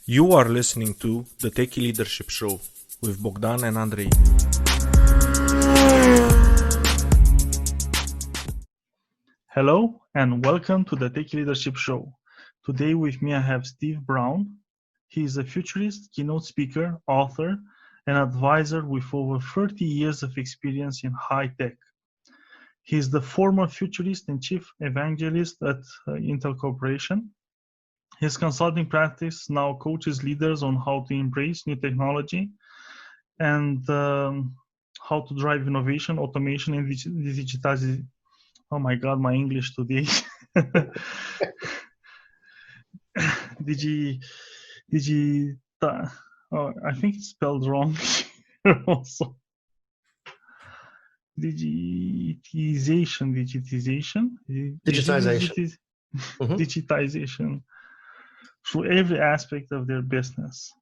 You are listening to the Techie Leadership Show with Bogdan and Andrei. Hello and welcome to the Techie Leadership Show. Today with me I have Steve Brown. He is a futurist, keynote speaker, author, and advisor with over 30 years of experience in high tech. He is the former futurist and chief evangelist at Intel Corporation. His consulting practice now coaches leaders on how to embrace new technology and how to drive innovation, automation, and digitization. Oh my God, my English today. I think it's spelled wrong also. Digitization. Digitization through every aspect of their business.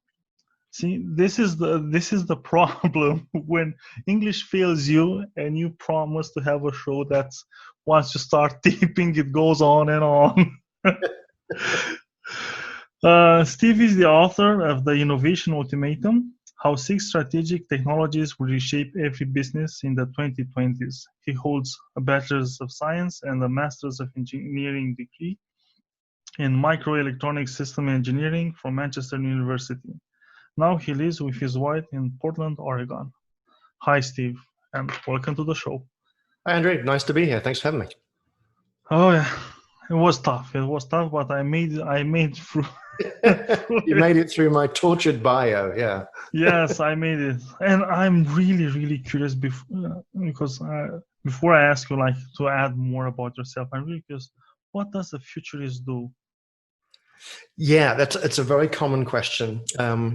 See, this is the problem when English fails you and you promise to have a show that once you start taping, it goes on and on. Steve is the author of The Innovation Ultimatum, How 6 Strategic Technologies Will Reshape Every Business in the 2020s. He holds a Bachelor's of Science and a Master's of Engineering degree in Microelectronics System Engineering from Manchester University. Now he lives with his wife in Portland, Oregon. Hi, Steve, and welcome to the show. Hi, Andrei. Nice to be here. Thanks for having me. Oh yeah, it was tough, but I made it through. You made it through my tortured bio, yeah. Yes, I made it, and I'm really curious because before I ask you to add more about yourself, I'm really curious. What does a futurist do? Yeah, it's a very common question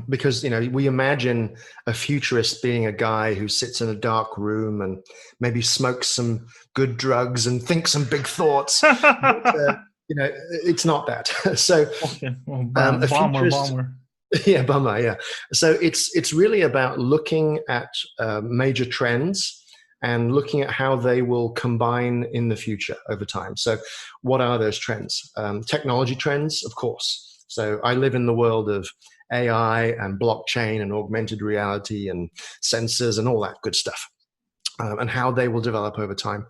because we imagine a futurist being a guy who sits in a dark room and maybe smokes some good drugs and thinks some big thoughts. But, it's not that. So, okay. Well, bummer. Yeah, bummer. Yeah. So it's really about looking at major trends and looking at how they will combine in the future over time. So what are those trends? Technology trends, of course. So I live in the world of AI and blockchain and augmented reality and sensors and all that good stuff, and how they will develop over time.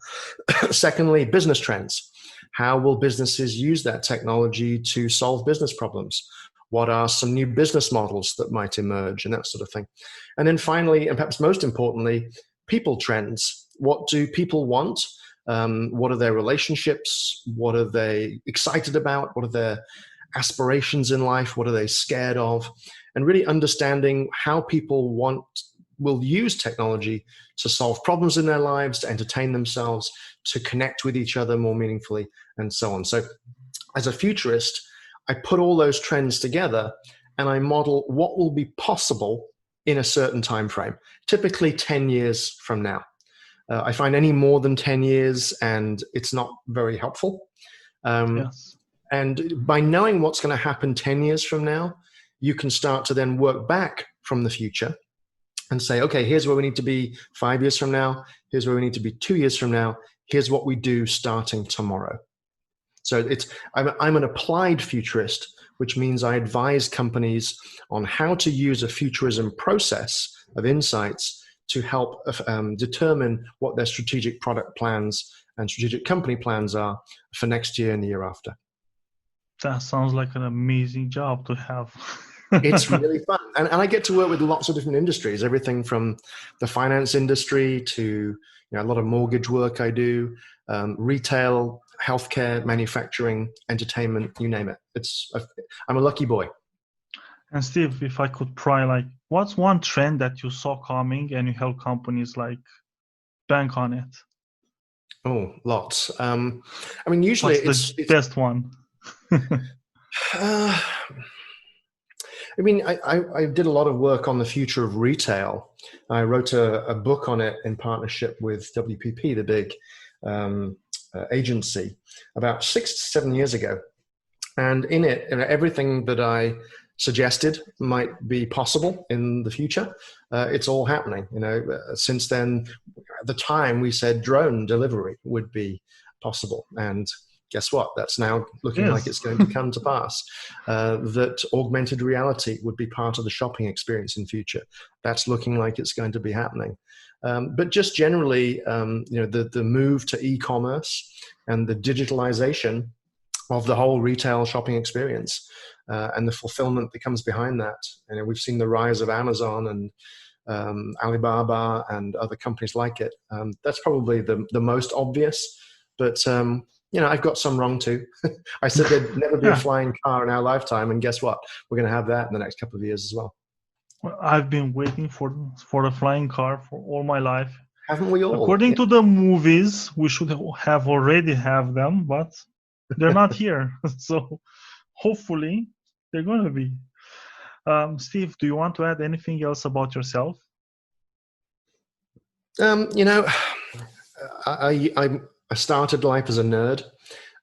Secondly, business trends. How will businesses use that technology to solve business problems? What are some new business models that might emerge and that sort of thing? And then finally, and perhaps most importantly, people trends. What do people want? What are their relationships? What are they excited about? What are their aspirations in life? What are they scared of? And really understanding how people will use technology to solve problems in their lives, to entertain themselves, to connect with each other more meaningfully, and so on. So as a futurist, I put all those trends together and I model what will be possible in a certain time frame, typically 10 years from now. I find any more than 10 years and it's not very helpful. Yes. And by knowing what's going to happen 10 years from now, you can start to then work back from the future and say, okay, here's where we need to be 5 years from now. Here's where we need to be 2 years from now. Here's what we do starting tomorrow. So I'm an applied futurist, which means I advise companies on how to use a futurism process of insights to help determine what their strategic product plans and strategic company plans are for next year and the year after. That sounds like an amazing job to have. It's really fun. And I get to work with lots of different industries, everything from the finance industry to a lot of mortgage work I do, retail, healthcare, manufacturing, entertainment, you name it. I'm a lucky boy. And Steve, if I could pry, what's one trend that you saw coming and you help companies bank on it? Oh, lots. Usually it's the best one. I did a lot of work on the future of retail. I wrote a book on it in partnership with WPP, the big agency, about 6 to 7 years ago. And in it, everything that I suggested might be possible in the future, it's all happening. Since then, at the time we said drone delivery would be possible, and guess what? That's now looking like it's going to come to pass. That augmented reality would be part of the shopping experience in future. That's looking like it's going to be happening. But just generally, the move to e-commerce and the digitalization of the whole retail shopping experience and the fulfillment that comes behind that. We've seen the rise of Amazon and Alibaba and other companies like it. That's probably the most obvious, but I've got some wrong too. I said there'd never be a flying car in our lifetime, and guess what? We're going to have that in the next couple of years as well. Well, I've been waiting for a flying car for all my life. Haven't we all? According to the movies, we should have already have them, but they're not here. So hopefully they're going to be. Steve, do you want to add anything else about yourself? I started life as a nerd,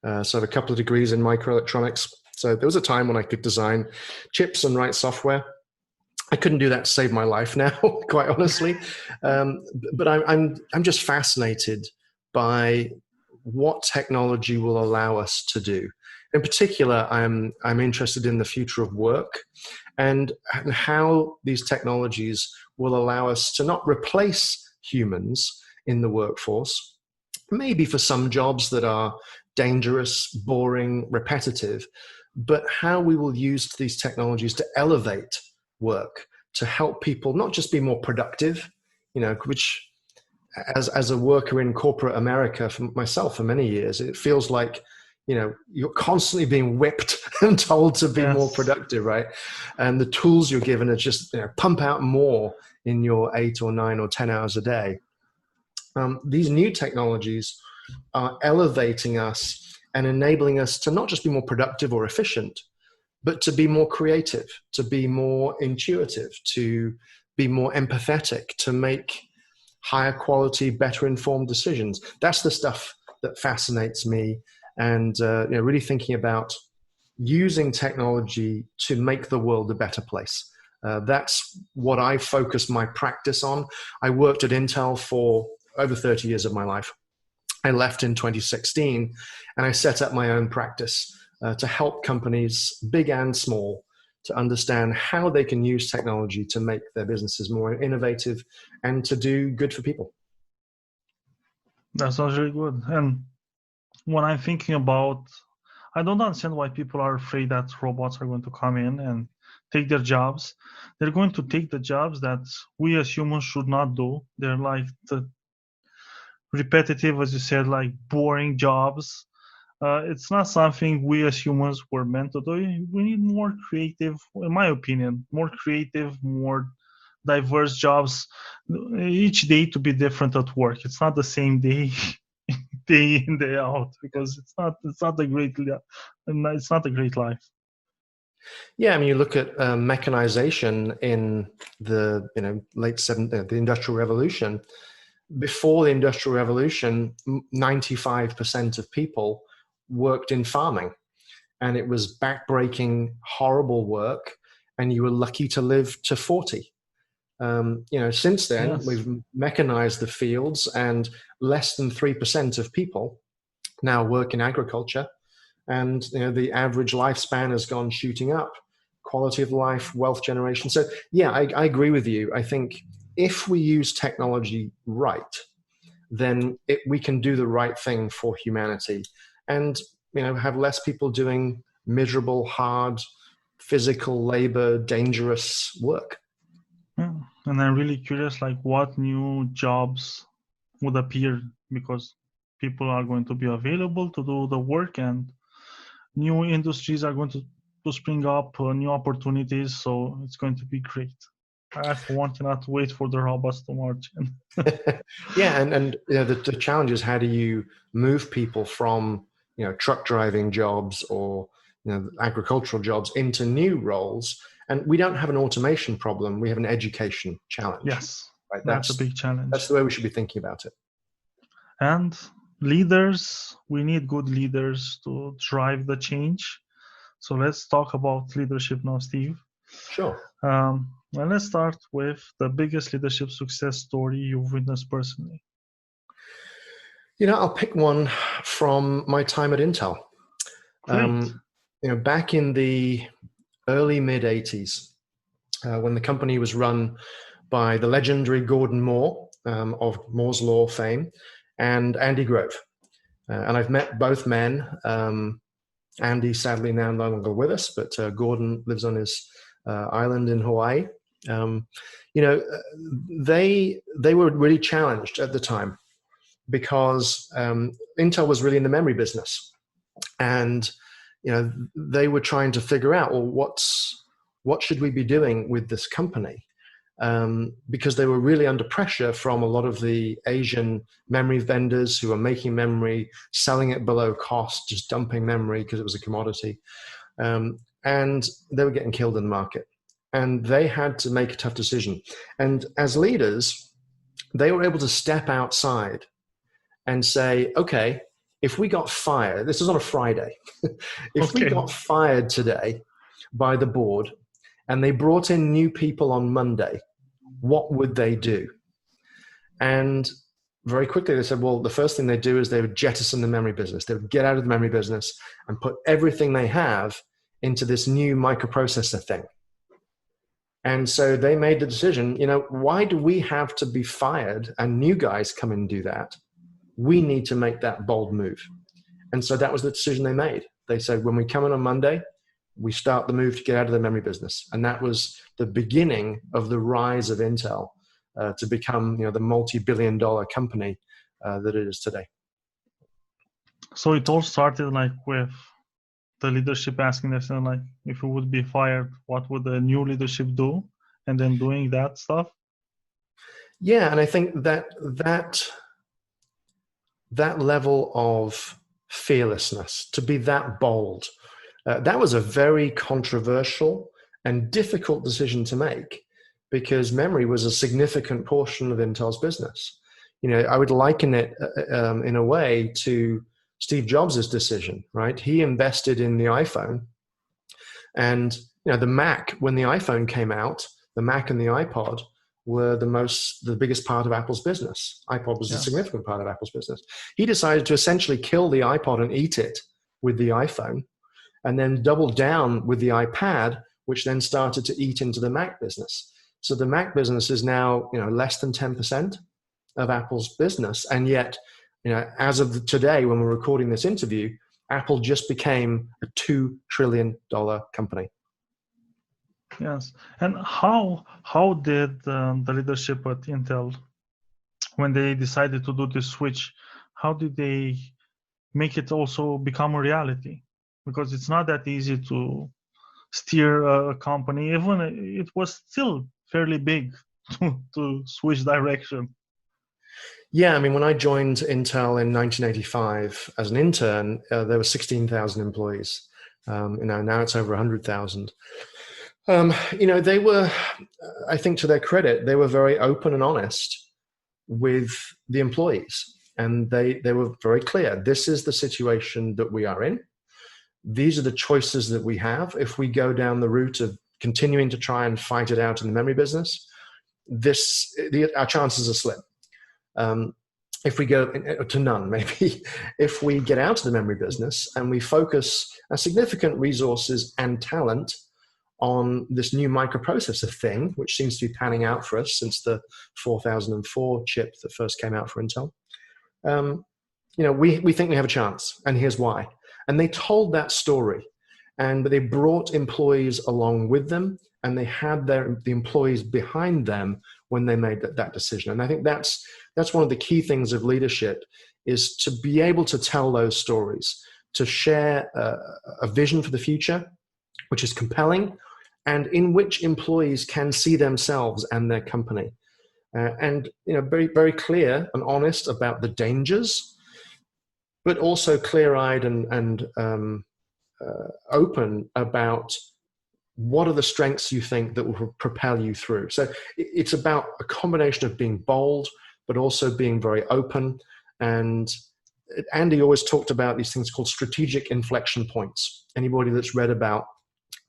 so I have a couple of degrees in microelectronics. So there was a time when I could design chips and write software. I couldn't do that to save my life now, quite honestly. But I'm just fascinated by what technology will allow us to do. In particular, I'm interested in the future of work and how these technologies will allow us to not replace humans in the workforce, maybe for some jobs that are dangerous, boring, repetitive, but how we will use these technologies to elevate work, to help people not just be more productive, which as a worker in corporate America, for myself for many years, it feels like, you're constantly being whipped and told to be more productive, right? And the tools you're given are just, pump out more in your 8 or 9 or 10 hours a day. These new technologies are elevating us and enabling us to not just be more productive or efficient, but to be more creative, to be more intuitive, to be more empathetic, to make higher quality, better informed decisions. That's the stuff that fascinates me. And really thinking about using technology to make the world a better place. That's what I focus my practice on. I worked at Intel for over 30 years of my life. I left in 2016 and I set up my own practice to help companies, big and small, to understand how they can use technology to make their businesses more innovative and to do good for people. That sounds really good. And when I'm thinking about, I don't understand why people are afraid that robots are going to come in and take their jobs. They're going to take the jobs that we as humans should not do. They're like the repetitive, as you said, like boring jobs. It's not something we as humans were meant to do. We need more creative, in my opinion, more creative, more diverse jobs each day to be different at work. It's not the same day in, day out, because it's not a great life. Yeah, I mean, you look at mechanization in the the Industrial Revolution. Before the Industrial Revolution, 95% of people worked in farming, and it was backbreaking, horrible work, and you were lucky to live to 40. Since then, we've mechanized the fields, and less than 3% of people now work in agriculture, and the average lifespan has gone shooting up. Quality of life, wealth generation. So yeah, I agree with you. I think if we use technology right, then we can do the right thing for humanity, and have less people doing miserable, hard, physical labor, dangerous work. Yeah. And I'm really curious, like what new jobs would appear, because people are going to be available to do the work, and new industries are going to spring up, new opportunities. So it's going to be great. I, for one, cannot wait for the robots to march in. Yeah, and the challenge is, how do you move people from truck driving jobs or agricultural jobs into new roles? And we don't have an automation problem; we have an education challenge. Yes, right? That's a big challenge. That's the way we should be thinking about it. And leaders, we need good leaders to drive the change. So let's talk about leadership now, Steve. Sure. And let's start with the biggest leadership success story you've witnessed personally. I'll pick one from my time at Intel. Great. Back in the early mid-'80s, when the company was run by the legendary Gordon Moore of Moore's Law fame and Andy Grove. And I've met both men. Andy, sadly, now no longer with us, but Gordon lives on his island in Hawaii. They were really challenged at the time because Intel was really in the memory business. And they were trying to figure out, well, what should we be doing with this company? Because they were really under pressure from a lot of the Asian memory vendors who were making memory, selling it below cost, just dumping memory because it was a commodity. And they were getting killed in the market. And they had to make a tough decision. And as leaders, they were able to step outside and say, okay, if we got fired, this is on a Friday, if we got fired today by the board and they brought in new people on Monday, what would they do? And very quickly they said, well, the first thing they do is they would jettison the memory business. They would get out of the memory business and put everything they have into this new microprocessor thing. And so they made the decision, why do we have to be fired and new guys come and do that? We need to make that bold move. And so that was the decision they made. They said, when we come in on Monday, we start the move to get out of the memory business. And that was the beginning of the rise of Intel to become, the multi-billion-dollar company that it is today. So it all started with the leadership asking themselves, if we would be fired, what would the new leadership do? And then doing that stuff. Yeah, and I think that level of fearlessness, to be that bold, that was a very controversial and difficult decision to make because memory was a significant portion of Intel's business. I would liken it in a way to Steve Jobs' decision, right? He invested in the iPhone and, the Mac, when the iPhone came out, the Mac and the iPod were the biggest part of Apple's business. iPod was a significant part of Apple's business. He decided to essentially kill the iPod and eat it with the iPhone, and then double down with the iPad, which then started to eat into the Mac business. So the Mac business is now, less than 10% of Apple's business. And yet, as of today, when we're recording this interview, Apple just became a $2 trillion company. Yes. And how did the leadership at Intel, when they decided to do this switch, how did they make it also become a reality? Because it's not that easy to steer a company, even it was still fairly big to switch direction. Yeah, when I joined Intel in 1985 as an intern, there were 16,000 employees. Now it's over 100,000. They were, I think to their credit, they were very open and honest with the employees. And they were very clear. This is the situation that we are in. These are the choices that we have. If we go down the route of continuing to try and fight it out in the memory business, our chances are slim. If we go to none, maybe. If we get out of the memory business and we focus significant resources and talent on this new microprocessor thing, which seems to be panning out for us since the 4004 chip that first came out for Intel, we think we have a chance, and here's why. And they told that story, and they brought employees along with them, and they had the employees behind them when they made that decision. And I think that's one of the key things of leadership, is to be able to tell those stories, to share a vision for the future, which is compelling, and in which employees can see themselves and their company. And very, very clear and honest about the dangers, but also clear-eyed and open about what are the strengths you think that will propel you through. So it's about a combination of being bold, but also being very open. And Andy always talked about these things called strategic inflection points. Anybody that's read about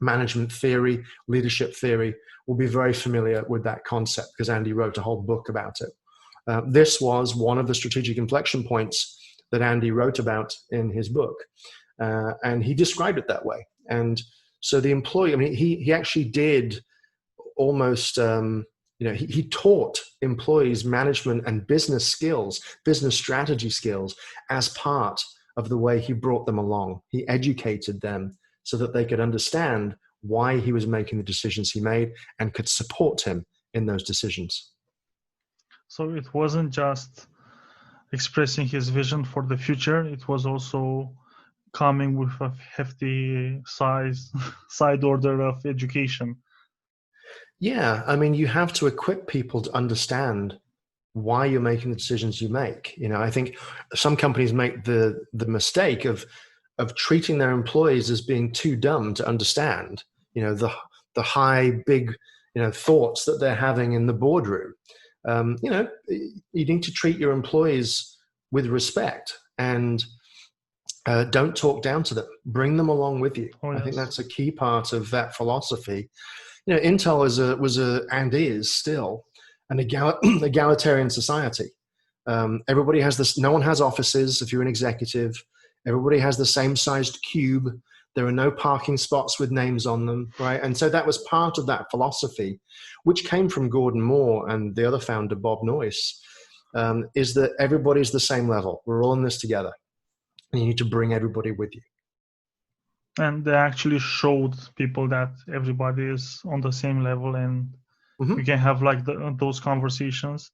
management theory, leadership theory, will be very familiar with that concept because Andy wrote a whole book about it. This was one of the strategic inflection points that Andy wrote about in his book. And he described it that way. And so the employee, I mean, he actually did almost, he taught employees management and business skills, business strategy skills as part of the way he brought them along. He educated them so that they could understand why he was making the decisions he made and could support him in those decisions. So it wasn't just expressing his vision for the future, it was also coming with a hefty side order of education. Yeah, I mean, you have to equip people to understand why you're making the decisions you make. I think some companies make the mistake of treating their employees as being too dumb to understand, the high, big, thoughts that they're having in the boardroom. You need to treat your employees with respect and don't talk down to them. Bring them along with you. Oh, yes. I think that's a key part of that philosophy. Intel was and is still an egalitarian society. Everybody has this. No one has offices. If you're an executive, everybody has the same sized cube. There are no parking spots with names on them, right? And so that was part of that philosophy, which came from Gordon Moore and the other founder, Bob Noyce, is that everybody's the same level. We're all in this together. And you need to bring everybody with you. And they actually showed people that everybody is on the same level, and we can have like those conversations.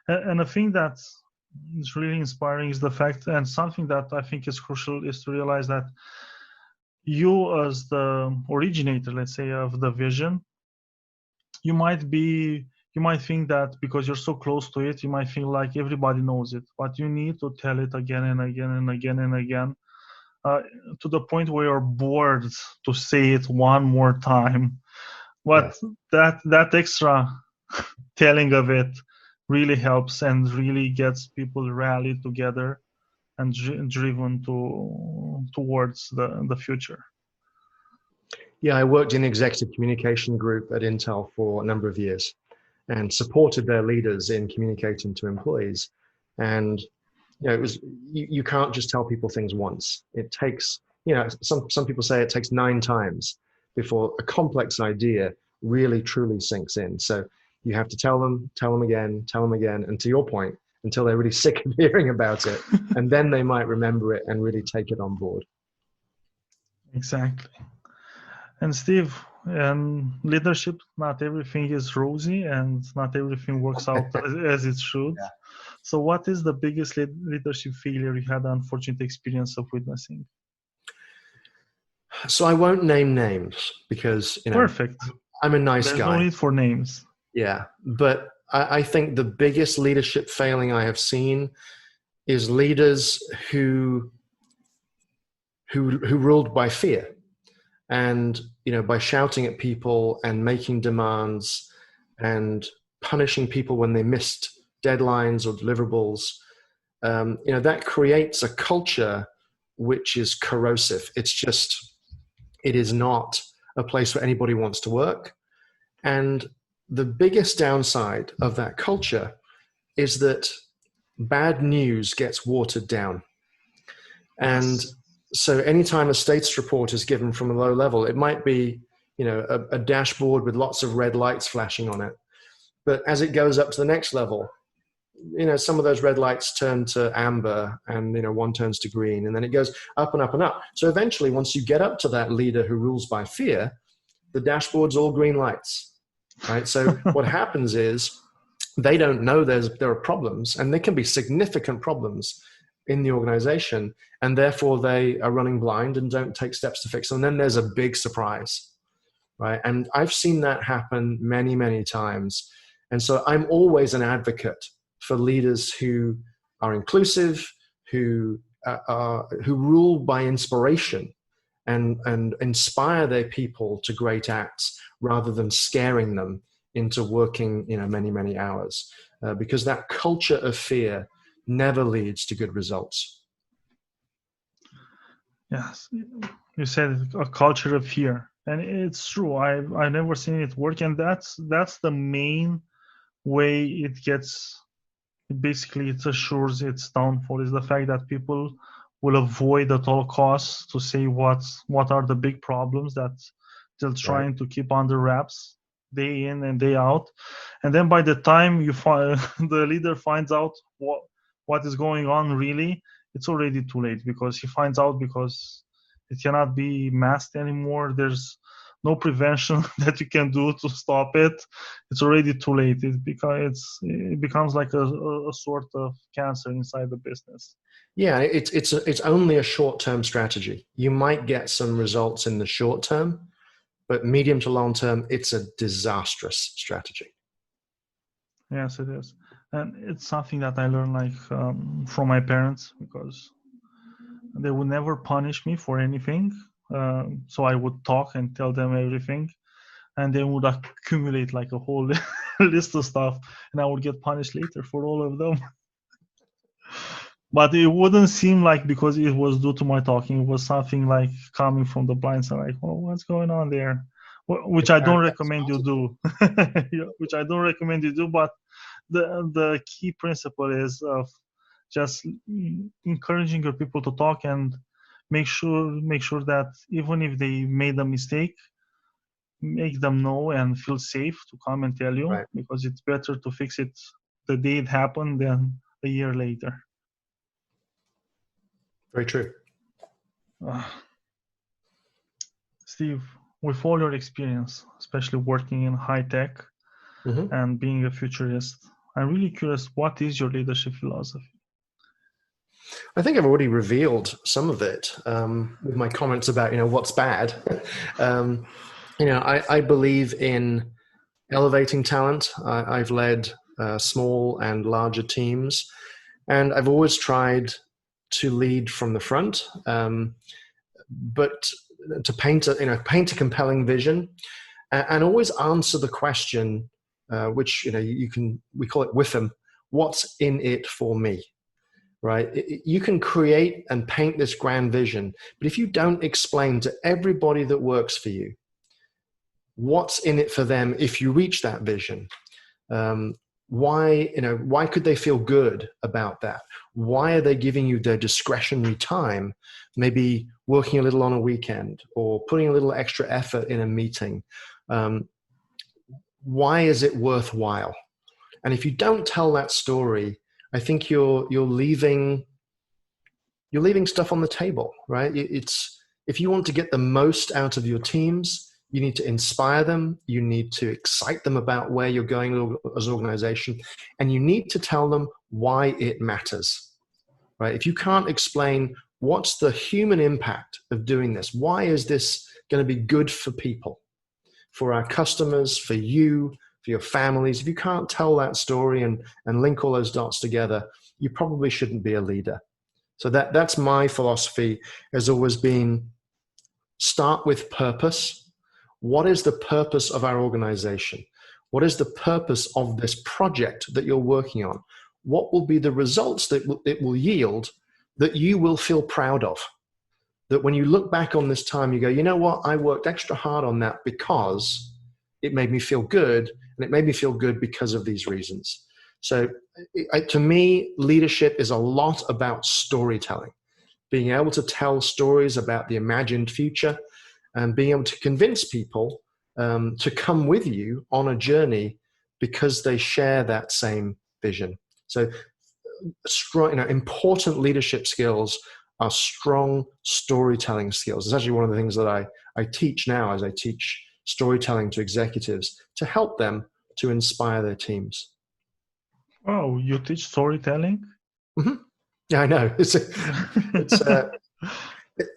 And a thing that is really inspiring is the fact, and something that I think is crucial, is to realize that you, as the originator, let's say, of the vision, you might think that because you're so close to it, you might feel like everybody knows it, but you need to tell it again and again and again and again, to the point where you're bored to say it one more time. But that extra telling of it really helps and really gets people rallied together and driven towards the future. Yeah, I worked in executive communication group at Intel for a number of years and supported their leaders in communicating to employees. And it was you can't just tell people things once. It takes, some people say it takes 9 times before a complex idea really truly sinks in. So you have to tell them again, and to your point, until they're really sick of hearing about it, and then they might remember it and really take it on board. Exactly. And Steve, in leadership, not everything is rosy and not everything works out as it should. Yeah. So what is the biggest leadership failure you had the unfortunate experience of witnessing? So I won't name names because, Perfect. I'm a nice There's guy. no need for names. Yeah, but I think the biggest leadership failing I have seen is leaders who ruled by fear, and by shouting at people and making demands and punishing people when they missed deadlines or deliverables. That creates a culture which is corrosive. It is not a place where anybody wants to work. And the biggest downside of that culture is that bad news gets watered down. And so anytime a status report is given from a low level, it might be, a dashboard with lots of red lights flashing on it. But as it goes up to the next level, some of those red lights turn to amber and, one turns to green, and then it goes up and up and up. So eventually, once you get up to that leader who rules by fear, the dashboard's all green lights, right? So what happens is they don't know there are problems, and there can be significant problems in the organization, and therefore they are running blind and don't take steps to fix them. And then there's a big surprise, right? And I've seen that happen many, many times. And so I'm always an advocate for leaders who are inclusive, who rule by inspiration and inspire their people to great acts rather than scaring them into working, many, many hours, because that culture of fear never leads to good results. Yes, you said a culture of fear, and it's true. I've never seen it work, and that's the main way it assures its downfall, is the fact that people will avoid at all costs to say what are the big problems that they're trying to keep under wraps day in and day out. And then by the time you find the leader finds out what is going on really, it's already too late, because he finds out because it cannot be masked anymore. There's no prevention that you can do to stop it. It's already too late. It becomes like a sort of cancer inside the business. Yeah, it's only a short-term strategy. You might get some results in the short term, but medium to long term, it's a disastrous strategy. Yes, it is. And it's something that I learned from my parents, because they would never punish me for anything. So I would talk and tell them everything, and they would accumulate like a whole list of stuff, and I would get punished later for all of them. But it wouldn't seem like because it was due to my talking. It was something like coming from the blind side, like, well, what's going on there? Which I don't recommend you do. Which I don't recommend you do. But the key principle is of just encouraging your people to talk, and make sure that even if they made a mistake, make them know and feel safe to come and tell you, Right. because it's better to fix it the day it happened than a year later. Very true. Steve, with all your experience, especially working in high tech and being a futurist, I'm really curious, what is your leadership philosophy? I think I've already revealed some of it with my comments about, what's bad. I believe in elevating talent. I've led small and larger teams, and I've always tried to lead from the front, but to paint a compelling vision, and always answer the question, which we call it WIFM: what's in it for me? Right? You can create and paint this grand vision, but if you don't explain to everybody that works for you what's in it for them, if you reach that vision, why could they feel good about that? Why are they giving you their discretionary time, maybe working a little on a weekend or putting a little extra effort in a meeting? Why is it worthwhile? And if you don't tell that story, I think you're leaving stuff on the table, right? If you want to get the most out of your teams, you need to inspire them. You need to excite them about where you're going as an organization, and you need to tell them why it matters, right? If you can't explain what's the human impact of doing this, why is this going to be good for people, for our customers, for you, for your families, if you can't tell that story and link all those dots together, you probably shouldn't be a leader. So that's my philosophy, has always been, start with purpose. What is the purpose of our organization? What is the purpose of this project that you're working on? What will be the results that it will yield that you will feel proud of? That when you look back on this time, you go, you know what? I worked extra hard on that because it made me feel good, and it made me feel good because of these reasons. So to me, leadership is a lot about storytelling, being able to tell stories about the imagined future, and being able to convince people to come with you on a journey because they share that same vision. So strong, important leadership skills are strong storytelling skills. It's actually one of the things that I teach now, as I teach storytelling to executives to help them to inspire their teams. Oh, you teach storytelling? Mm-hmm. Yeah, I know.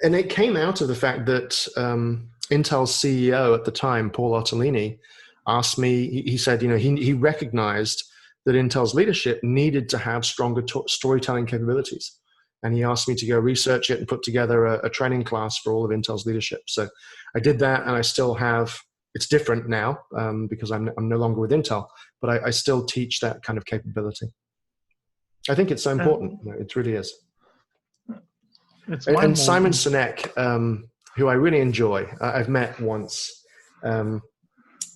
And it came out of the fact that Intel's CEO at the time, Paul Otellini, asked me, he said, he recognized that Intel's leadership needed to have stronger storytelling capabilities. And he asked me to go research it and put together a training class for all of Intel's leadership. So I did that, and I still have, it's different now because I'm no longer with Intel, but I still teach that kind of capability. I think it's so important. It really is. And Simon Sinek, who I really enjoy, I've met once.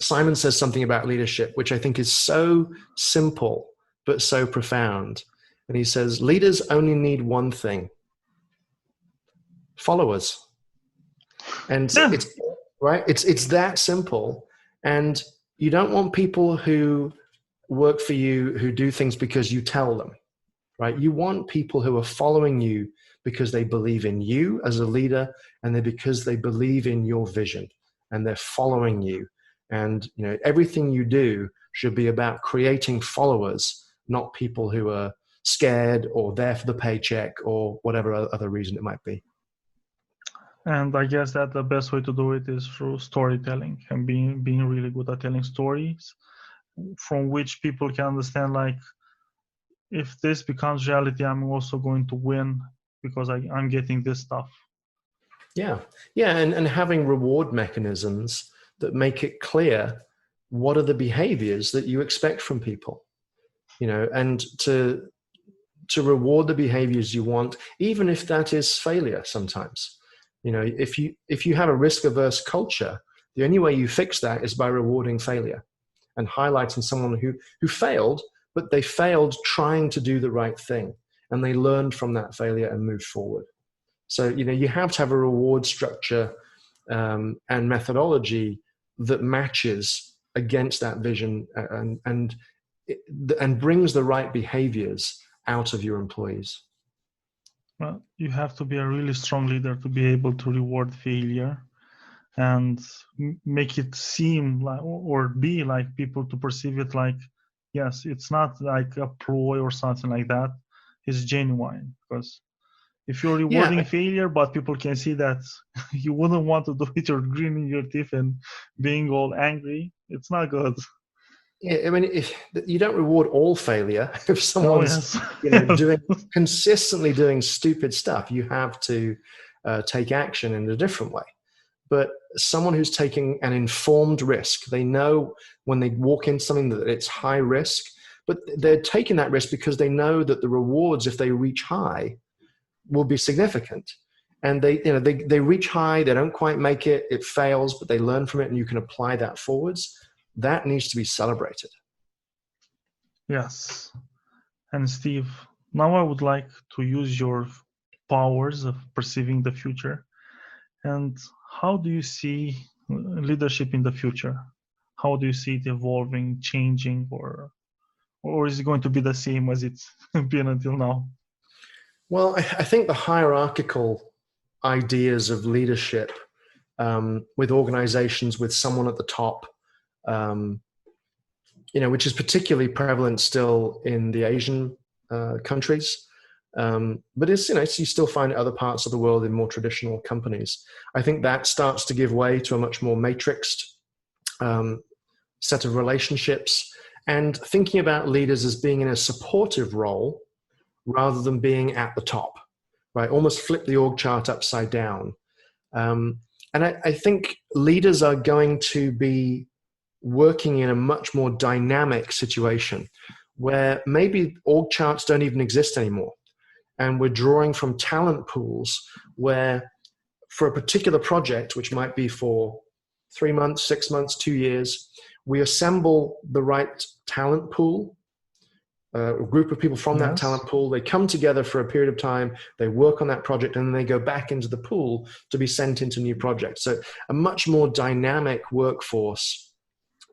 Simon says something about leadership, which I think is so simple, but so profound. And he says, leaders only need one thing: followers. And it's right. It's that simple. And you don't want people who work for you who do things because you tell them, right? You want people who are following you because they believe in you as a leader, and because they believe in your vision, and they're following you. And everything you do should be about creating followers, not people who are scared or there for the paycheck or whatever other reason it might be. And I guess that the best way to do it is through storytelling and being really good at telling stories from which people can understand, like, if this becomes reality, I'm also going to win because I'm getting this stuff. Yeah. And having reward mechanisms that make it clear what are the behaviors that you expect from people, and to reward the behaviors you want, even if that is failure sometimes. If you have a risk-averse culture, the only way you fix that is by rewarding failure and highlighting someone who failed, but they failed trying to do the right thing, and they learned from that failure and moved forward. So, you have to have a reward structure and methodology that matches against that vision and brings the right behaviors out of your employees. Well, you have to be a really strong leader to be able to reward failure and make it seem like, or be like, people to perceive it like, yes, it's not like a ploy or something like that. It's genuine. Because if you're rewarding failure, but people can see that you wouldn't want to do it, you're gritting your teeth and being all angry, it's not good. Yeah, I mean, if you don't reward all failure, if someone's consistently doing stupid stuff, you have to take action in a different way. But someone who's taking an informed risk, they know when they walk into something that it's high risk, but they're taking that risk because they know that the rewards, if they reach high, will be significant. And they reach high, they don't quite make it, it fails, but they learn from it, and you can apply that forwards. That needs to be celebrated. Yes. And Steve, now I would like to use your powers of perceiving the future. And how do you see leadership in the future? How do you see it evolving, changing, or is it going to be the same as it's been until now? Well, I think the hierarchical ideas of leadership with organizations with someone at the top, which is particularly prevalent still in the Asian countries. But it's, you still find other parts of the world in more traditional companies. I think that starts to give way to a much more matrixed set of relationships, and thinking about leaders as being in a supportive role rather than being at the top, right? Almost flip the org chart upside down. And I think leaders are going to be working in a much more dynamic situation where maybe org charts don't even exist anymore. And we're drawing from talent pools where, for a particular project, which might be for 3 months, 6 months, 2 years, we assemble the right talent pool, a group of people from that talent pool. They come together for a period of time, they work on that project, and then they go back into the pool to be sent into new projects. So a much more dynamic workforce.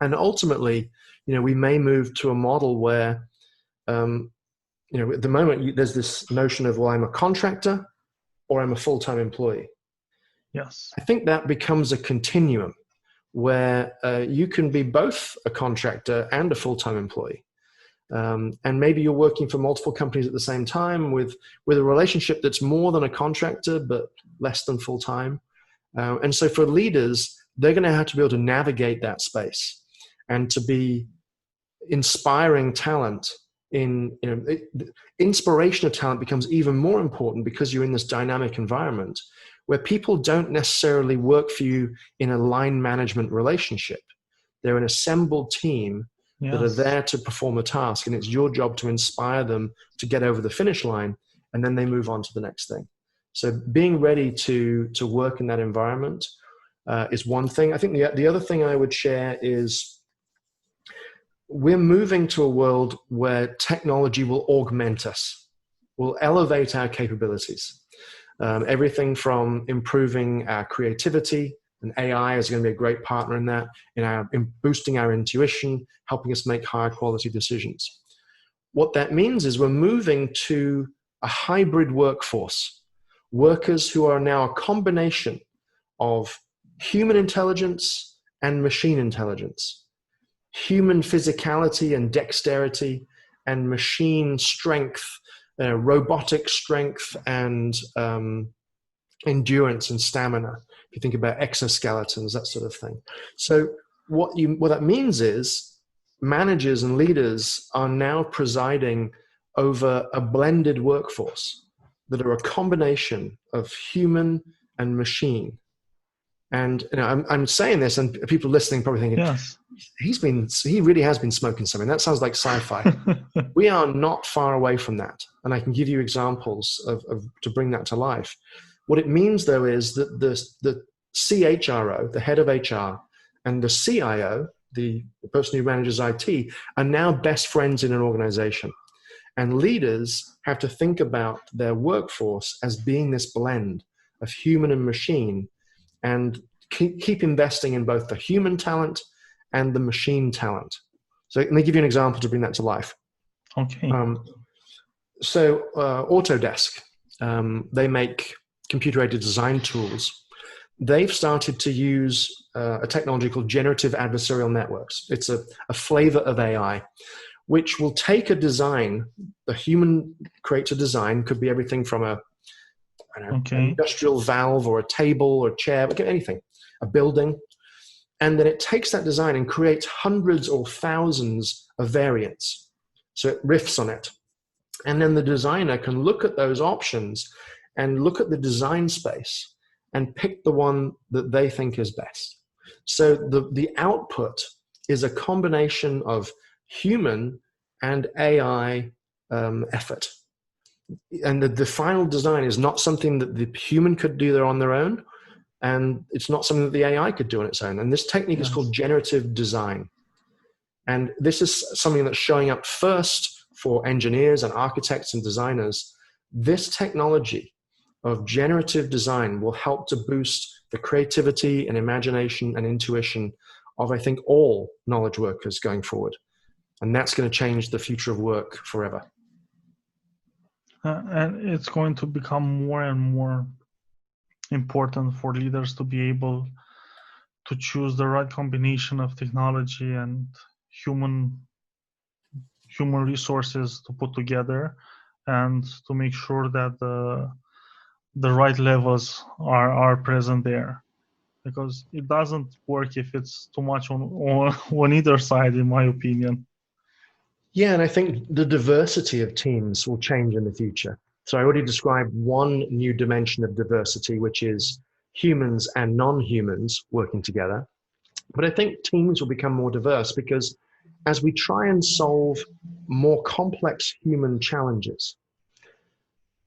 And ultimately, we may move to a model where, at the moment, there's this notion of, well, I'm a contractor or I'm a full-time employee. Yes. I think that becomes a continuum where you can be both a contractor and a full-time employee. And maybe you're working for multiple companies at the same time with a relationship that's more than a contractor, but less than full-time. And so for leaders, they're going to have to be able to navigate that space and to be inspiring talent. Inspiration of talent becomes even more important because you're in this dynamic environment where people don't necessarily work for you in a line management relationship. They're an assembled team that are there to perform a task, and it's your job to inspire them to get over the finish line, and then they move on to the next thing. So being ready to work in that environment is one thing. I think the other thing I would share is we're moving to a world where technology will augment us, will elevate our capabilities. Everything from improving our creativity, and AI is going to be a great partner in that, in boosting our intuition, helping us make higher quality decisions. What that means is we're moving to a hybrid workforce, workers who are now a combination of human intelligence and machine intelligence, human physicality and dexterity, and machine strength, robotic strength, and endurance and stamina. If you think about exoskeletons, that sort of thing. So what that means is managers and leaders are now presiding over a blended workforce that are a combination of human and machine. And I'm saying this, and people listening probably thinking, yes, he really has been smoking something. That sounds like sci-fi. We are not far away from that, and I can give you examples of to bring that to life. What it means, though, is that the CHRO, the head of HR, and the CIO, the person who manages IT, are now best friends in an organization. And leaders have to think about their workforce as being this blend of human and machine, and keep investing in both the human talent and the machine talent. So let me give you an example to bring that to life. Okay. So Autodesk, they make computer-aided design tools. They've started to use a technology called generative adversarial networks. It's a flavor of AI, which will take a design, the human creates a design, could be everything from an industrial valve or a table or a chair, anything, a building. And then it takes that design and creates hundreds or thousands of variants. So it riffs on it. And then the designer can look at those options and look at the design space and pick the one that they think is best. So the output is a combination of human and AI effort. And the final design is not something that the human could do there on their own, and it's not something that the AI could do on its own. And this technique is called generative design. And this is something that's showing up first for engineers and architects and designers. This technology of generative design will help to boost the creativity and imagination and intuition of, I think, all knowledge workers going forward. And that's going to change the future of work forever. And it's going to become more and more important for leaders to be able to choose the right combination of technology and human resources to put together, and to make sure that the right levels are present there, because it doesn't work if it's too much on either side, in my opinion. Yeah, and I think the diversity of teams will change in the future. So I already described one new dimension of diversity, which is humans and non-humans working together. But I think teams will become more diverse because as we try and solve more complex human challenges,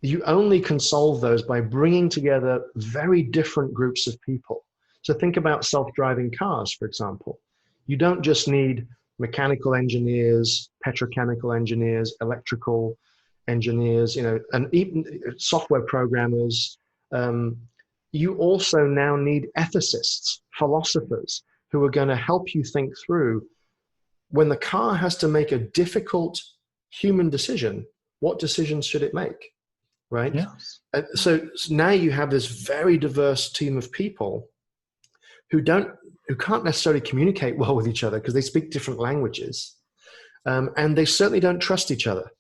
you only can solve those by bringing together very different groups of people. So think about self-driving cars, for example. You don't just need mechanical engineers, petrochemical engineers, electrical engineers, and even software programmers. You also now need ethicists, philosophers, who are going to help you think through, when the car has to make a difficult human decision, what decisions should it make, right? Yes. So now you have this very diverse team of people who can't necessarily communicate well with each other because they speak different languages. And they certainly don't trust each other,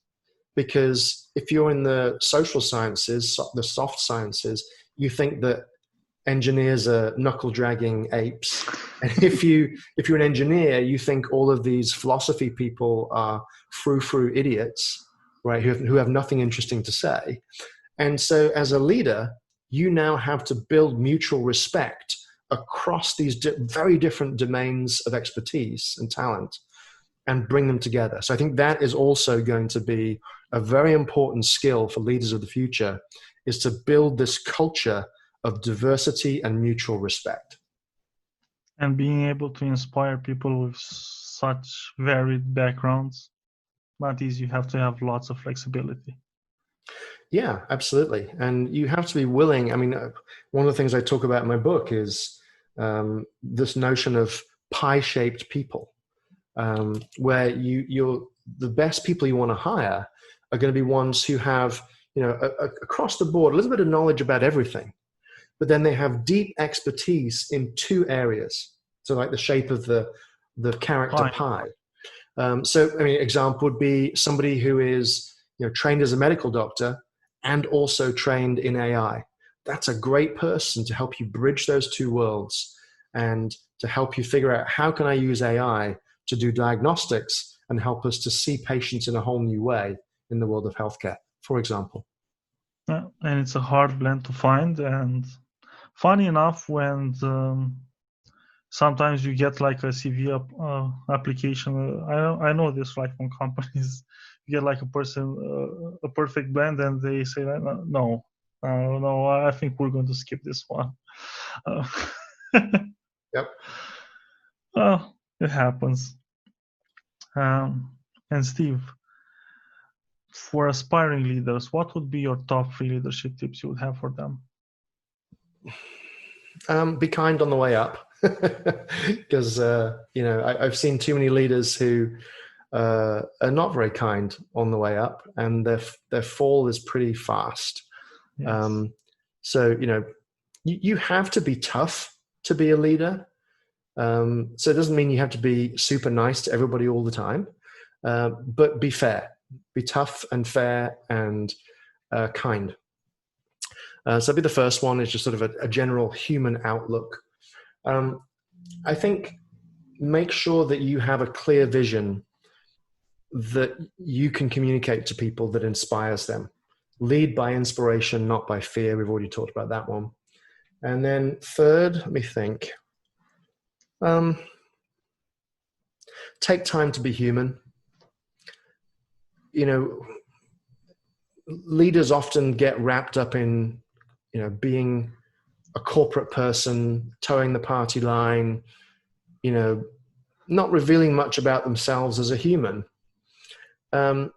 because if you're in the social sciences, the soft sciences, you think that engineers are knuckle-dragging apes. And if you're an engineer, you think all of these philosophy people are frou-frou idiots, right, who have nothing interesting to say. And so as a leader, you now have to build mutual respect across these very different domains of expertise and talent and bring them together. So I think that is also going to be a very important skill for leaders of the future, is to build this culture of diversity and mutual respect. And being able to inspire people with such varied backgrounds, not easy. You have to have lots of flexibility. Yeah, absolutely. And you have to be willing. I mean, one of the things I talk about in my book is this notion of pie-shaped people, where you're the best people you want to hire are going to be ones who have, across the board, a little bit of knowledge about everything, but then they have deep expertise in two areas. So like the shape of the character pie. So, I mean, example would be somebody who is, trained as a medical doctor and also trained in AI. That's a great person to help you bridge those two worlds and to help you figure out how can I use AI to do diagnostics and help us to see patients in a whole new way in the world of healthcare, for example. Yeah, and it's a hard blend to find. And funny enough, when sometimes you get like a CV application, I know this like from companies, you get like a person, a perfect blend, and they say no, I think we're going to skip this one. Yep. Well, it happens. And Steve, for aspiring leaders, what would be your top 3 leadership tips you would have for them? Be kind on the way up, because I've seen too many leaders who are not very kind on the way up, and their fall is pretty fast. Yes. So you have to be tough to be a leader. So it doesn't mean you have to be super nice to everybody all the time, but be fair, be tough and fair and kind. So the first one is just sort of a general human outlook. I think make sure that you have a clear vision that you can communicate to people that inspires them. Lead by inspiration, not by fear. We've already talked about that one. And then third, let me think. Take time to be human. Leaders often get wrapped up in, being a corporate person, towing the party line, not revealing much about themselves as a human. We're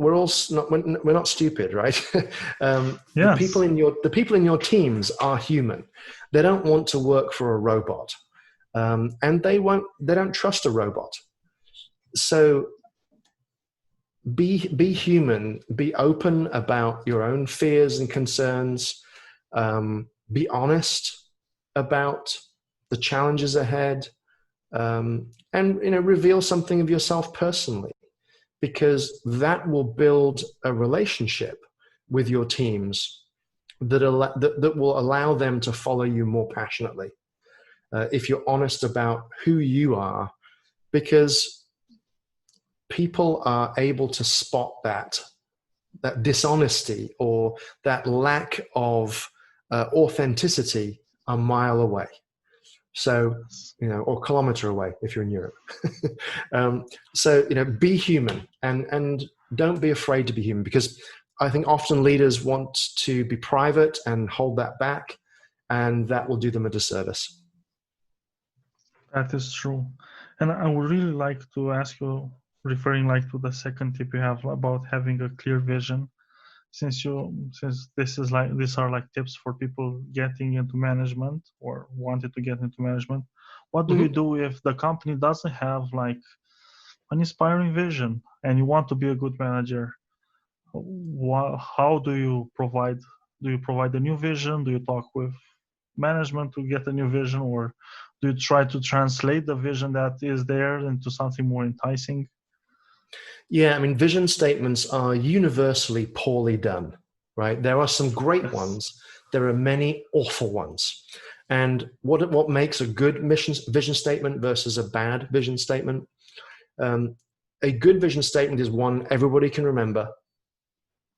not stupid, right? Yes. The people in your teams are human. They don't want to work for a robot, and they don't trust a robot. So be human. Be open about your own fears and concerns. Be honest about the challenges ahead, and reveal something of yourself personally, because that will build a relationship with your teams that will allow them to follow you more passionately. If you're honest about who you are, because people are able to spot that dishonesty or that lack of authenticity a mile away. So, or a kilometer away if you're in Europe. So, be human and don't be afraid to be human, because I think often leaders want to be private and hold that back, and that will do them a disservice. That is true. And I would really like to ask you, referring like to the second tip you have about having a clear vision, since these are like tips for people getting into management or wanted to get into management. What do you do if the company doesn't have like an inspiring vision and you want to be a good manager? How do you provide? Do you provide a new vision? Do you talk with management to get a new vision, or do you try to translate the vision that is there into something more enticing? Yeah, I mean, vision statements are universally poorly done, right? There are some great ones. There are many awful ones. And what makes a good vision statement versus a bad vision statement? A good vision statement is one everybody can remember,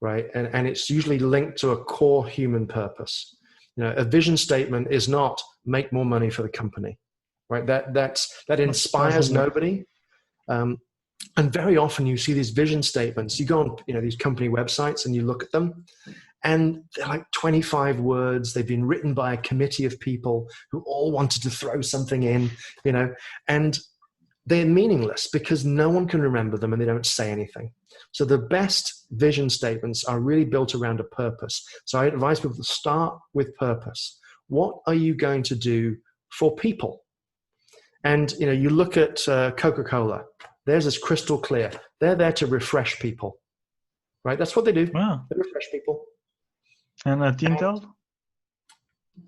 right? And it's usually linked to a core human purpose. A vision statement is not make more money for the company, right? That inspires nobody. And very often you see these vision statements. You go on, these company websites and you look at them, and they're like 25 words. They've been written by a committee of people who all wanted to throw something in, and they're meaningless because no one can remember them and they don't say anything. So the best vision statements are really built around a purpose. So I advise people to start with purpose. What are you going to do for people? And you look at Coca-Cola. Theirs is crystal clear. They're there to refresh people, right? That's what they do. Wow. They refresh people. And at Intel?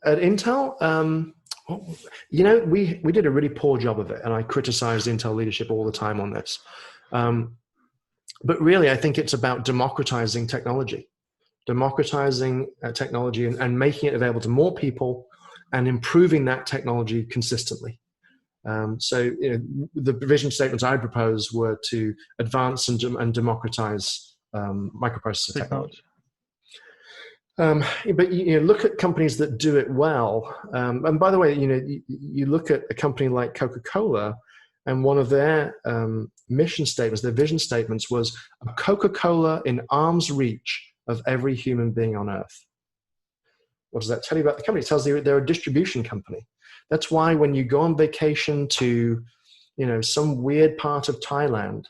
At Intel, we did a really poor job of it, and I criticized Intel leadership all the time on this. But really, I think it's about democratizing technology, and making it available to more people and improving that technology consistently. So the vision statements I proposed were to advance and democratize microprocessor technology. But look at companies that do it well. And by the way, you look at a company like Coca-Cola, and one of their mission statements, their vision statements, was a Coca-Cola in arm's reach of every human being on Earth. What does that tell you about the company? It tells you they're a distribution company. That's why when you go on vacation to, some weird part of Thailand,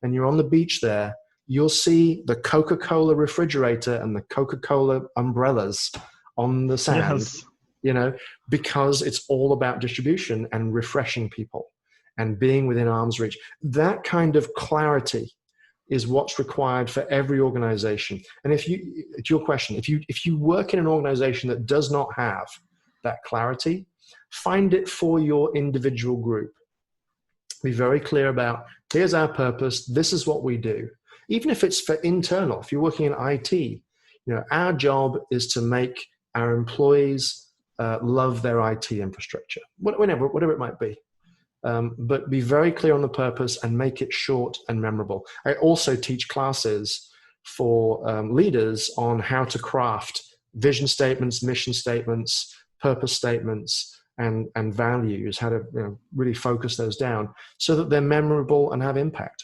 and you're on the beach there, you'll see the Coca-Cola refrigerator and the Coca-Cola umbrellas on the sand, because it's all about distribution and refreshing people and being within arm's reach. That kind of clarity is what's required for every organization. And to your question, if you work in an organization that does not have that clarity, find it for your individual group. Be very clear about, here's our purpose, this is what we do. Even if it's for internal, if you're working in IT, our job is to make our employees love their IT infrastructure, whatever it might be. But be very clear on the purpose and make it short and memorable. I also teach classes for leaders on how to craft vision statements, mission statements, purpose statements, and values, how to really focus those down so that they're memorable and have impact.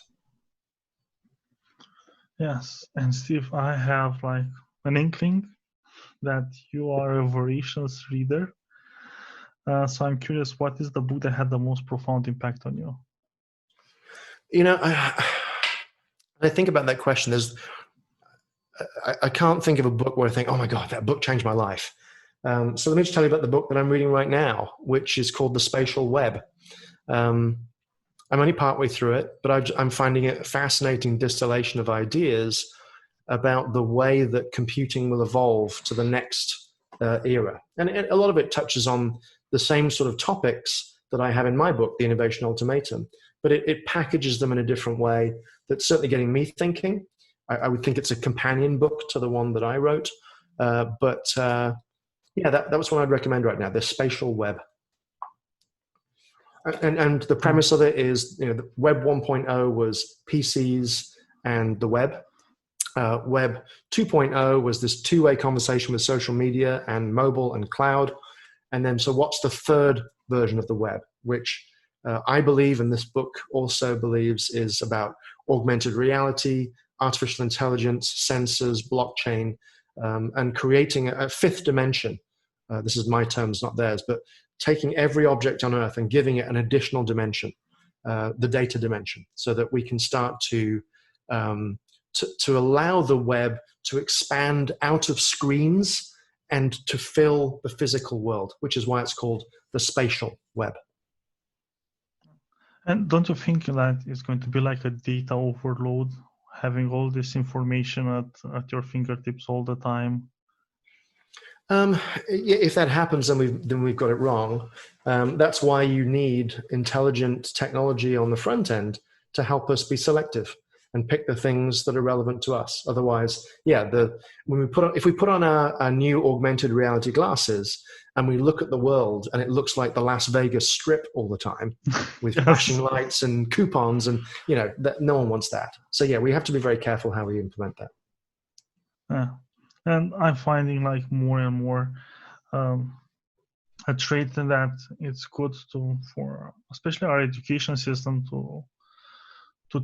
Yes, and Steve, I have an inkling that you are a voracious reader. So I'm curious, what is the book that had the most profound impact on you? I think about that question. I can't think of a book where I think, oh my God, that book changed my life. So let me just tell you about the book that I'm reading right now, which is called The Spatial Web. I'm only partway through it, but I'm finding it a fascinating distillation of ideas about the way that computing will evolve to the next era. And a lot of it touches on the same sort of topics that I have in my book, The Innovation Ultimatum, but it packages them in a different way that's certainly getting me thinking. I would think it's a companion book to the one that I wrote. That was one I'd recommend right now, The Spatial Web. And the premise of it is, the Web 1.0 was PCs and the web. Web 2.0 was this two-way conversation with social media and mobile and cloud. And then, so what's the third version of the web, which I believe, and this book also believes, is about augmented reality, artificial intelligence, sensors, blockchain, and creating a fifth dimension. This is my terms, not theirs, but taking every object on Earth and giving it an additional dimension, the data dimension, so that we can start to allow the web to expand out of screens and to fill the physical world, which is why it's called the spatial web. And don't you think that it's going to be like a data overload, having all this information at your fingertips all the time? If that happens, then we've got it wrong. That's why you need intelligent technology on the front end to help us be selective and pick the things that are relevant to us. Otherwise, if we put on our new augmented reality glasses and we look at the world and it looks like the Las Vegas Strip all the time with Yes. flashing lights and coupons, and no one wants that. So we have to be very careful how we implement that. Yeah. And I'm finding more and more a trait that it's good for especially our education system to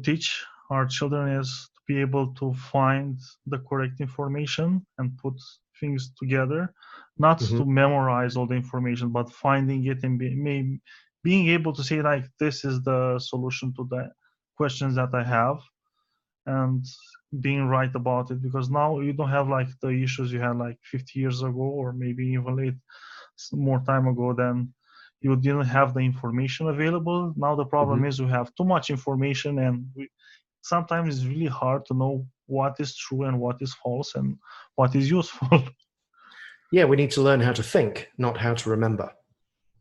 teach our children is to be able to find the correct information and put things together, not to memorize all the information, but finding it and being being able to say like, this is the solution to the questions that I have, and being right about it, because now you don't have like the issues you had like 50 years ago, or maybe even more time ago. Then you didn't have the information available. Now the problem is we have too much information, and sometimes it's really hard to know what is true and what is false and what is useful. Yeah, we need to learn how to think, not how to remember,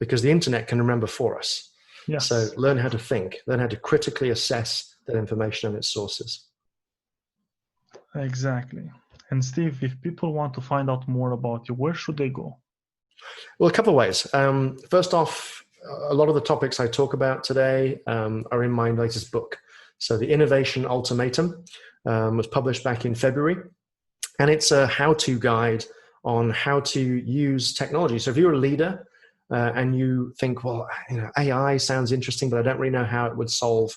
because the internet can remember for us. Yes. So learn how to think, learn how to critically assess that information and its sources. Exactly. And Steve, if people want to find out more about you, where should they go? Well, a couple of ways. First off, a lot of the topics I talk about today are in my latest book. So The Innovation Ultimatum was published back in February, and it's a how-to guide on how to use technology. So if you're a leader and you think, well, AI sounds interesting, but I don't really know how it would solve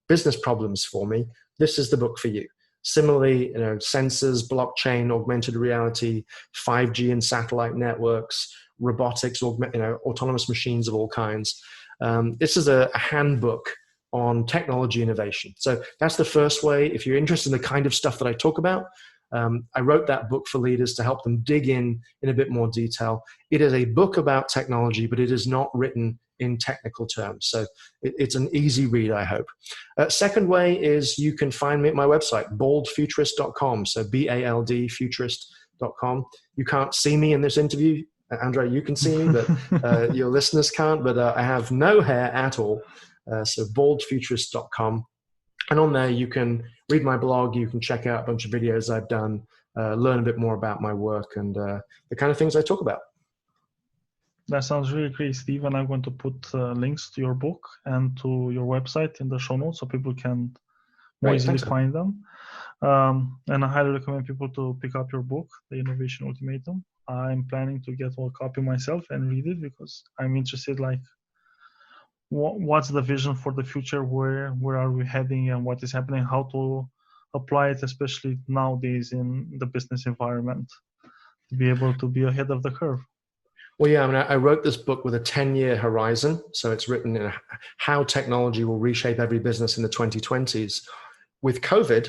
business problems for me, this is the book for you. Similarly, sensors, blockchain, augmented reality, 5G and satellite networks, robotics, autonomous machines of all kinds. This is a handbook on technology innovation. So that's the first way. If you're interested in the kind of stuff that I talk about, I wrote that book for leaders to help them dig in a bit more detail. It is a book about technology, but it is not written in technical terms. So it's an easy read, I hope. Second way is you can find me at my website, baldfuturist.com. So BALD futurist.com. You can't see me in this interview. Andrei, you can see me, but your listeners can't. But I have no hair at all. So baldfuturist.com. And on there, you can read my blog. You can check out a bunch of videos I've done, learn a bit more about my work and the kind of things I talk about. That sounds really great, Steve. And I'm going to put links to your book and to your website in the show notes so people can more easily find them. And I highly recommend people to pick up your book, The Innovation Ultimatum. I'm planning to get a copy myself and read it because I'm interested, like, what's the vision for the future? Where are we heading and what is happening? How to apply it, especially nowadays in the business environment, to be able to be ahead of the curve. Well, yeah, I wrote this book with a 10-year horizon. So it's written in how technology will reshape every business in the 2020s. With COVID,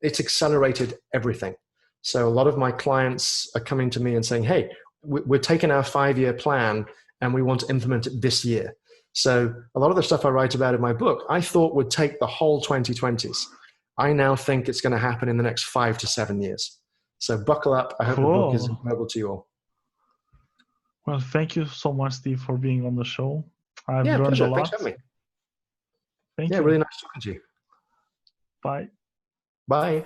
it's accelerated everything. So a lot of my clients are coming to me and saying, hey, we're taking our 5-year plan and we want to implement it this year. So a lot of the stuff I write about in my book, I thought would take the whole 2020s. I now think it's going to happen in the next 5 to 7 years. So buckle up. I hope the book is available to you all. Well, thank you so much, Steve, for being on the show. I've learned pleasure. a lot. Thanks for having me. Thank you. Really nice talking to you. Bye. Bye.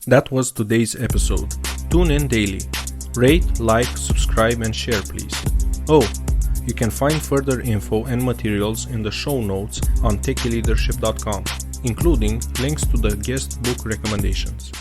That was today's episode. Tune in daily. Rate, like, subscribe, and share, please. Oh, you can find further info and materials in the show notes on techyleadership.com, including links to the guest book recommendations.